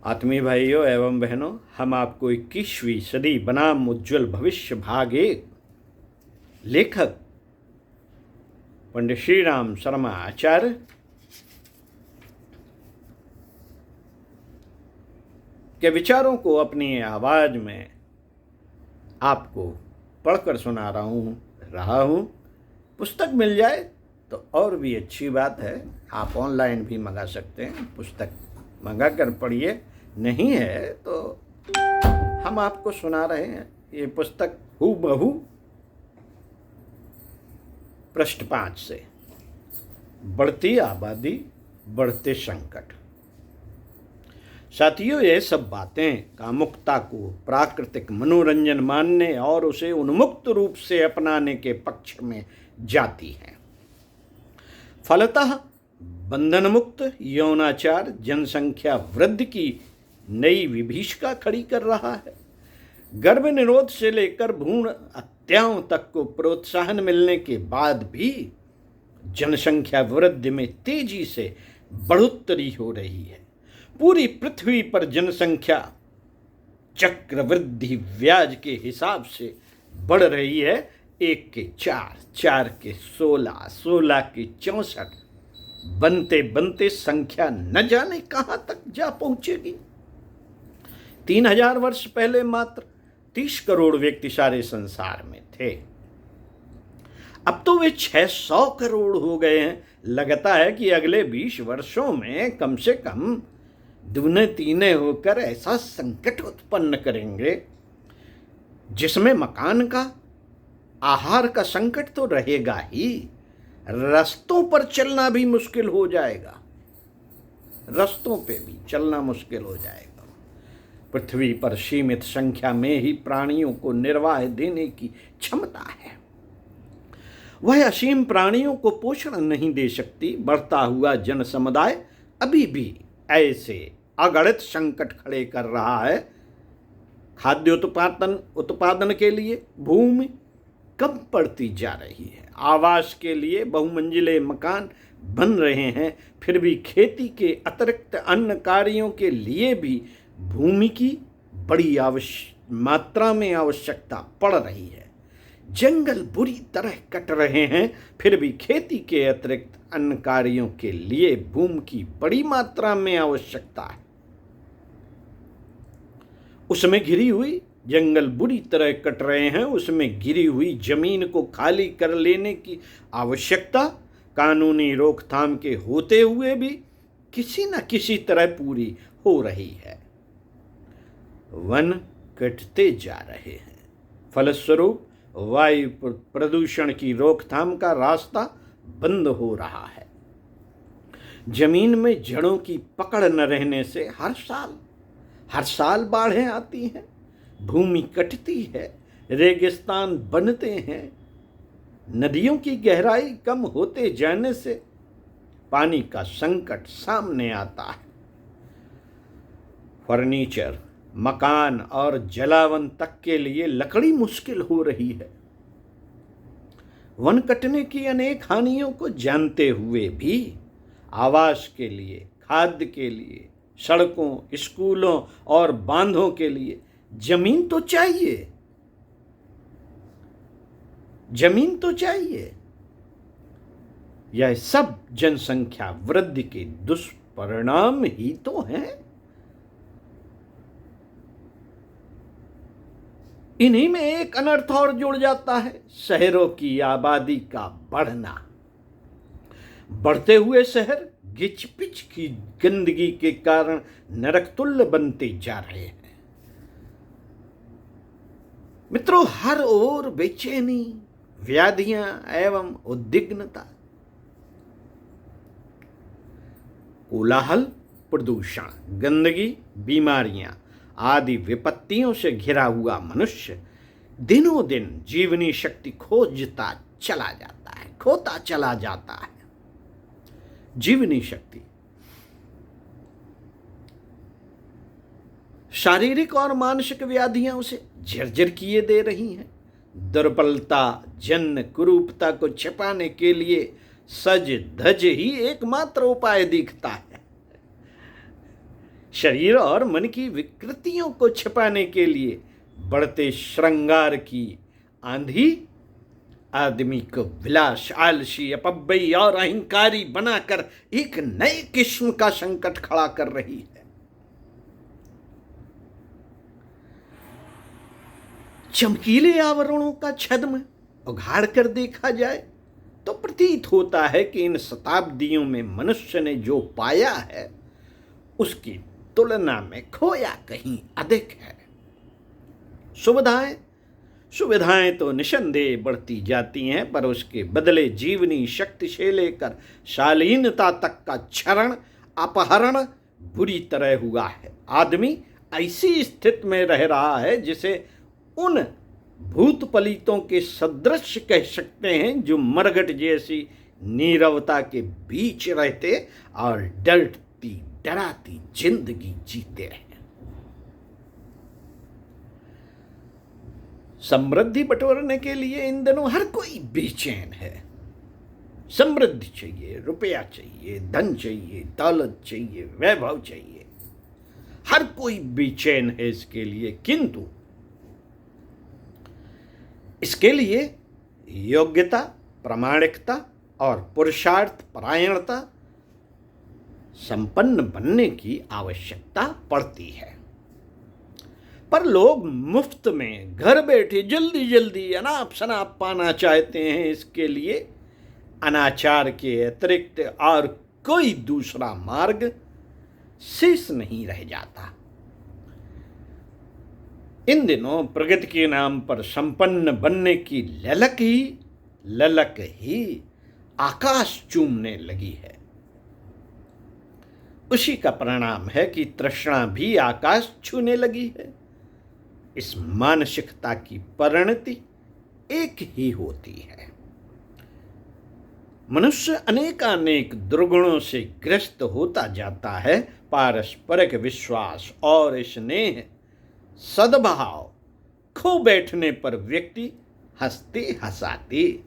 आत्मीय भाइयों एवं बहनों, हम आपको 21वीं सदी बनाम उज्ज्वल भविष्य भाग 1 लेखक पंडित श्री राम शर्मा आचार्य के विचारों को अपनी आवाज में आपको पढ़कर सुना रहा हूँ। पुस्तक मिल जाए तो और भी अच्छी बात है। आप ऑनलाइन भी मंगा सकते हैं, पुस्तक मंगा कर पढ़िए। नहीं है तो हम आपको सुना रहे हैं। ये पुस्तक हूबहू पृष्ठ 5 से। बढ़ती आबादी, बढ़ते संकट। साथियों, ये सब बातें कामुकता को प्राकृतिक मनोरंजन मानने और उसे उन्मुक्त रूप से अपनाने के पक्ष में जाती हैं। फलतः बंधन मुक्त यौनाचार जनसंख्या वृद्धि की नई विभीषिका खड़ी कर रहा है। गर्भ निरोध से लेकर भ्रूण हत्याओं तक को प्रोत्साहन मिलने के बाद भी जनसंख्या वृद्धि में तेजी से बढ़ोतरी हो रही है। पूरी पृथ्वी पर जनसंख्या चक्रवृद्धि व्याज के हिसाब से बढ़ रही है। 1 के 4, 4 के 16, 16 के 64, बनते बनते संख्या न जाने कहां तक जा पहुंचेगी। 3000 वर्ष पहले मात्र 30 करोड़ व्यक्ति सारे संसार में थे। अब तो वे 600 करोड़ हो गए हैं। लगता है कि अगले 20 वर्षों में कम से कम दुगने तीने होकर ऐसा संकट उत्पन्न करेंगे जिसमें मकान का, आहार का संकट तो रहेगा ही, रास्तों पर चलना भी मुश्किल हो जाएगा। रास्तों पे भी चलना मुश्किल हो जाएगा। पृथ्वी पर सीमित संख्या में ही प्राणियों को निर्वाह देने की क्षमता है। वह असीम प्राणियों को पोषण नहीं दे सकती। बढ़ता हुआ जन समुदाय अभी भी ऐसे अगणित संकट खड़े कर रहा है। खाद्य उत्पादन के लिए भूमि कम पड़ती जा रही है। आवास के लिए बहुमंजिले मकान बन रहे हैं, फिर भी खेती के अतिरिक्त अन्य कार्यों के लिए भी भूमि की बड़ी मात्रा में आवश्यकता पड़ रही है। जंगल बुरी तरह कट रहे हैं, फिर भी खेती के अतिरिक्त अन्य कार्यों के लिए भूमि की बड़ी मात्रा में आवश्यकता है। उसमें घिरी हुई जंगल बुरी तरह कट रहे हैं, उसमें गिरी हुई जमीन को खाली कर लेने की आवश्यकता कानूनी रोकथाम के होते हुए भी किसी न किसी तरह पूरी हो रही है। वन कटते जा रहे हैं, फलस्वरूप वायु प्रदूषण की रोकथाम का रास्ता बंद हो रहा है। जमीन में जड़ों की पकड़ न रहने से हर साल बाढ़ें आती हैं, भूमि कटती है, रेगिस्तान बनते हैं। नदियों की गहराई कम होते जाने से पानी का संकट सामने आता है। फर्नीचर, मकान और जलावन तक के लिए लकड़ी मुश्किल हो रही है। वन कटने की अनेक हानियों को जानते हुए भी आवास के लिए, खाद्य के लिए, सड़कों, स्कूलों और बांधों के लिए जमीन तो चाहिए। जमीन तो चाहिए। यह सब जनसंख्या वृद्धि के दुष्परिणाम ही तो हैं। इन्हीं में एक अनर्थ और जुड़ जाता है, शहरों की आबादी का बढ़ना। बढ़ते हुए शहर गिच पिच की गंदगी के कारण नरकतुल्य बनते जा रहे हैं। मित्रों, हर ओर बेचैनी, व्याधियां एवं उद्विग्नता, कोलाहल, प्रदूषण, गंदगी, बीमारियां आदि विपत्तियों से घिरा हुआ मनुष्य दिनों दिन जीवनी शक्ति खोता चला जाता है। जीवनी शक्ति शारीरिक और मानसिक व्याधियां उसे जर्जर किए दे रही हैं। दुर्बलता, जन्य कुरूपता को छिपाने के लिए सज धज ही एकमात्र उपाय दिखता है। शरीर और मन की विकृतियों को छिपाने के लिए बढ़ते श्रृंगार की आंधी आदमी को विलास, आलसी, अपव्ययी और अहंकारी बनाकर एक नए किस्म का संकट खड़ा कर रही है। चमकीले आवरणों का छद्म उघाड़ कर देखा जाए तो प्रतीत होता है कि इन शताब्दियों में मनुष्य ने जो पाया है उसकी तुलना में खोया कहीं अधिक है। सुविधाएं तो निसंदेह बढ़ती जाती हैं, पर उसके बदले जीवनी शक्ति से लेकर शालीनता तक का क्षरण, अपहरण बुरी तरह हुआ है। आदमी ऐसी स्थिति में रह रहा है जिसे उन भूत पलीतों के सदृश कह सकते हैं जो मरघट जैसी नीरवता के बीच रहते और डरती डराती जिंदगी जीते हैं। समृद्धि बटोरने के लिए इन दिनों हर कोई बेचैन है। समृद्धि चाहिए, रुपया चाहिए, धन चाहिए, दौलत चाहिए, वैभव चाहिए, हर कोई बेचैन है इसके लिए। किंतु इसके लिए योग्यता, प्रामाणिकता और पुरुषार्थ परायणता संपन्न बनने की आवश्यकता पड़ती है। पर लोग मुफ्त में घर बैठे जल्दी जल्दी अनाप शनाप पाना चाहते हैं। इसके लिए अनाचार के अतिरिक्त और कोई दूसरा मार्ग शेष नहीं रह जाता। इन दिनों प्रगति के नाम पर संपन्न बनने की ललक ही आकाश चूमने लगी है। उसी का परिणाम है कि तृष्णा भी आकाश छूने लगी है। इस मानसिकता की परिणति एक ही होती है। मनुष्य अनेकानेक दुर्गुणों से ग्रस्त होता जाता है। पारस्परिक विश्वास और स्नेह, सद्भाव खो बैठने पर व्यक्ति हंसते हंसाते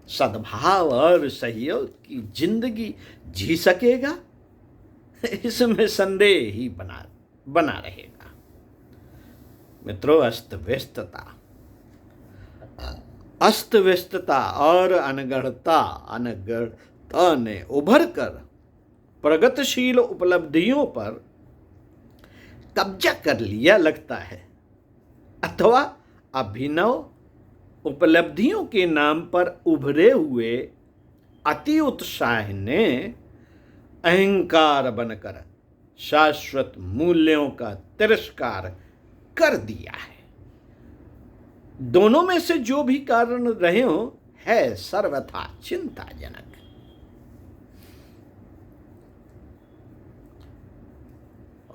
सद्भाव और सहयोग की जिंदगी जी सकेगा, इसमें संदेह ही बना रहेगा। मित्रों, अस्त व्यस्तता और अनगढ़ता ने उभर कर प्रगतिशील उपलब्धियों पर कब्जा कर लिया लगता है, अथवा अभिनव उपलब्धियों के नाम पर उभरे हुए अति उत्साह ने अहंकार बनकर शाश्वत मूल्यों का तिरस्कार कर दिया है। दोनों में से जो भी कारण रहे हो, है सर्वथा चिंताजनक।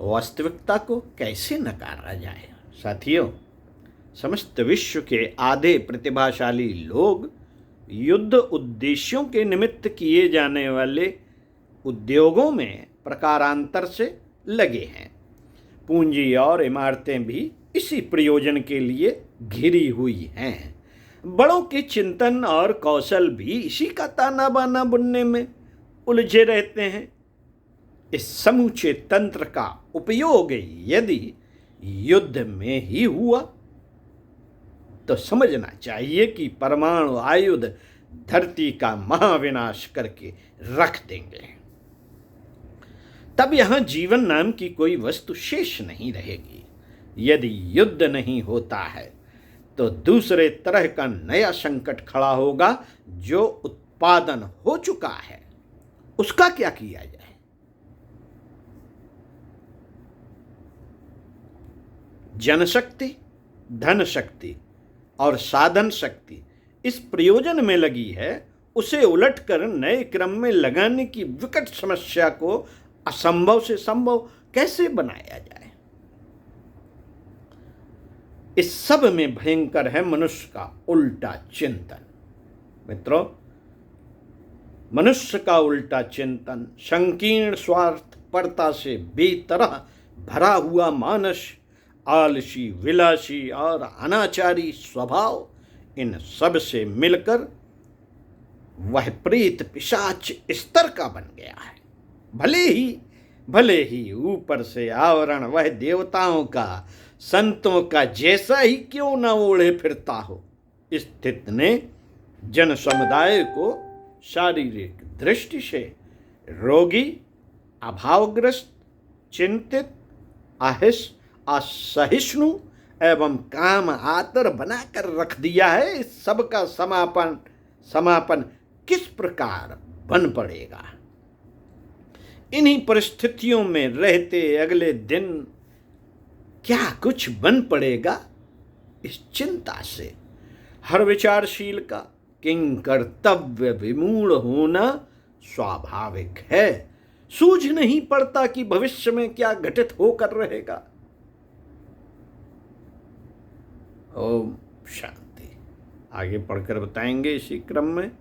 वास्तविकता को कैसे नकारा जाए? साथियों, समस्त विश्व के आधे प्रतिभाशाली लोग युद्ध उद्देश्यों के निमित्त किए जाने वाले उद्योगों में प्रकारांतर से लगे हैं। पूंजी और इमारतें भी इसी प्रयोजन के लिए घिरी हुई हैं। बड़ों के चिंतन और कौशल भी इसी का ताना बाना बुनने में उलझे रहते हैं। इस समूचे तंत्र का उपयोग यदि युद्ध में ही हुआ तो समझना चाहिए कि परमाणु आयुध धरती का महाविनाश करके रख देंगे। तब यहां जीवन नाम की कोई वस्तु शेष नहीं रहेगी। यदि युद्ध नहीं होता है तो दूसरे तरह का नया संकट खड़ा होगा। जो उत्पादन हो चुका है उसका क्या किया जाए? जनशक्ति, धन शक्ति और साधन शक्ति इस प्रयोजन में लगी है, उसे उलटकर नए क्रम में लगाने की विकट समस्या को असंभव से संभव कैसे बनाया जाए? इस सब में भयंकर है मनुष्य का उल्टा चिंतन। मित्रों, मनुष्य का उल्टा चिंतन, संकीर्ण स्वार्थपरता से बेतरह भरा हुआ मानस, आलसी, विलासी और अनाचारी स्वभाव, इन सब से मिलकर वह प्रेत पिशाच स्तर का बन गया है। भले ही भले ही ऊपर से आवरण वह देवताओं का, संतों का जैसा ही क्यों न ओढ़े फिरता हो। स्थित ने जन समुदाय को शारीरिक दृष्टि से रोगी, अभावग्रस्त, चिंतित, असहिष्णु एवं काम आतर बनाकर रख दिया है। इस सबका समापन किस प्रकार बन पड़ेगा। इन्हीं परिस्थितियों में रहते अगले दिन क्या कुछ बन पड़ेगा, इस चिंता से हर विचारशील का किंग कर्तव्य विमूढ़ होना स्वाभाविक है। सूझ नहीं पड़ता कि भविष्य में क्या घटित होकर रहेगा। ओम शांति। आगे पढ़कर बताएंगे इसी क्रम में।